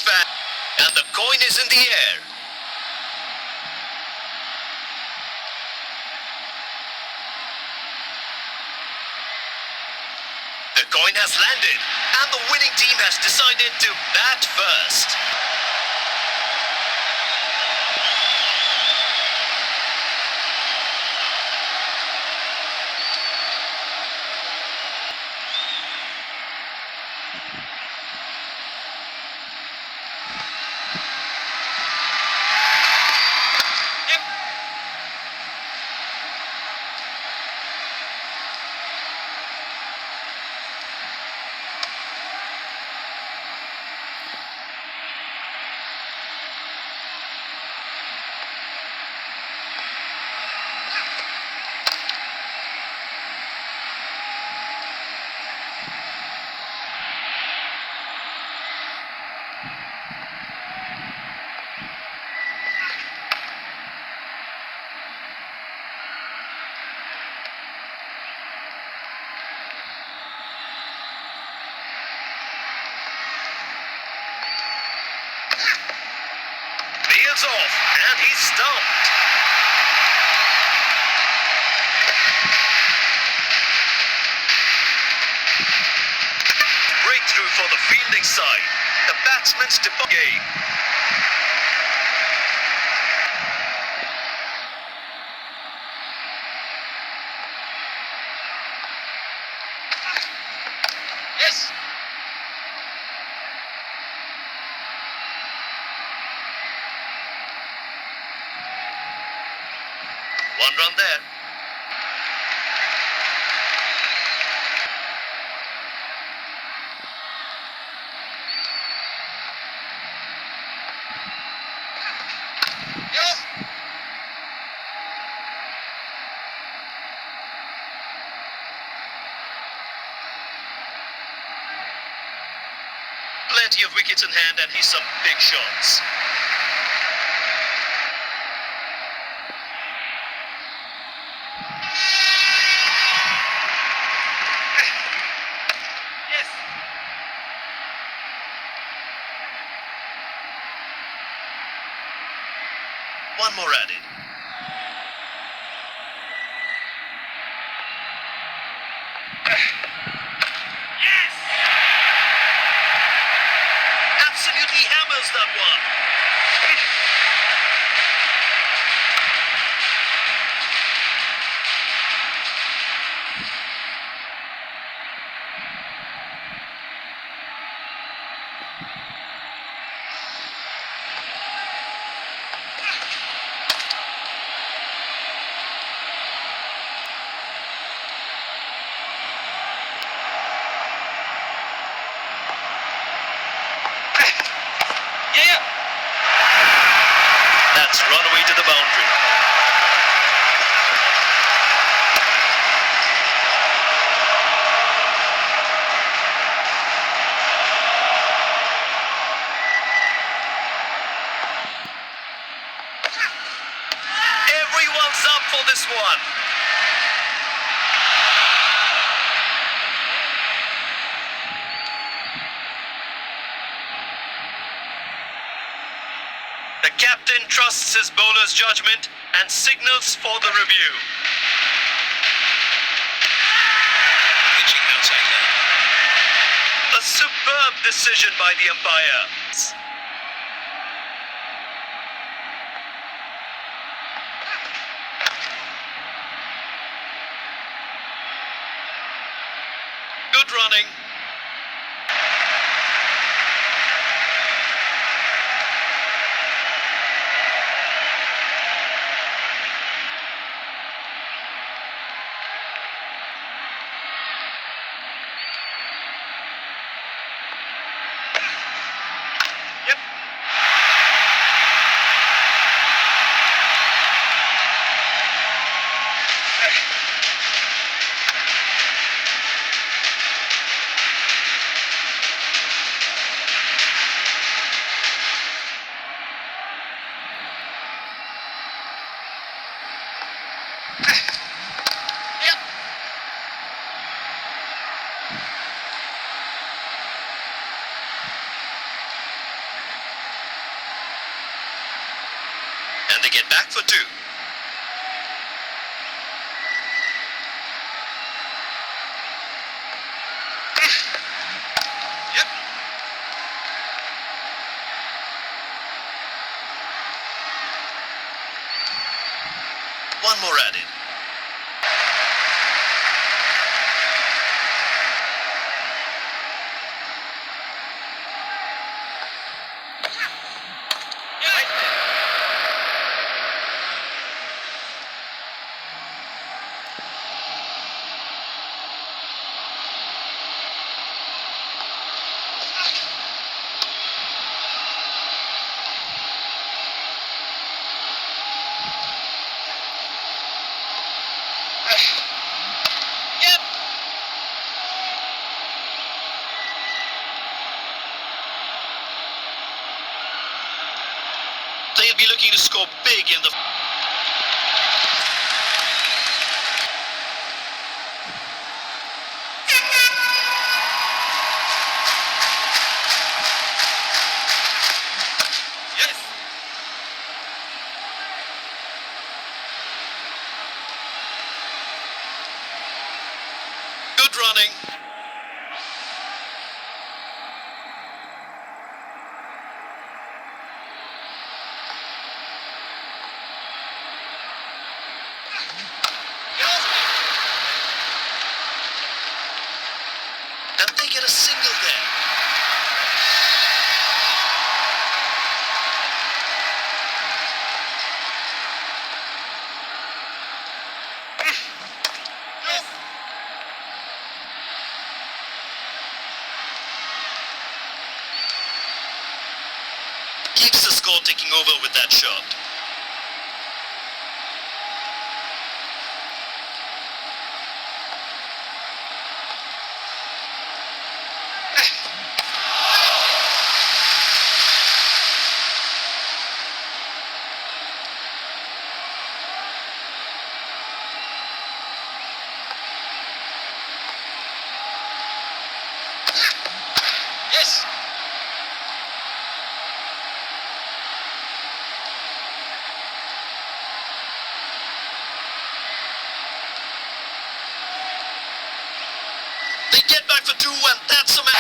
fan. And the coin is in the air. The coin has landed, and the winning team has decided to bat first. Fields off, and he's stumped. Breakthrough for the fielding side. The batsman's debut game. Yes. One run there. Yes. Plenty of wickets in hand, and he's some big shots. Yes. One more added. Yes! Absolutely hammers that one. Yeah. That's run away to the boundary. Everyone's up for this one. The captain trusts his bowler's judgment and signals for the review. Pitching outside leg. A superb decision by the umpire. Good running. They get back for two. Yep. One more added. Yep. They'll be looking to score big in the... Yes. Good running. And they get a single there. Keeps the score taking over with that shot. Yes. They get back for two, and that's a match.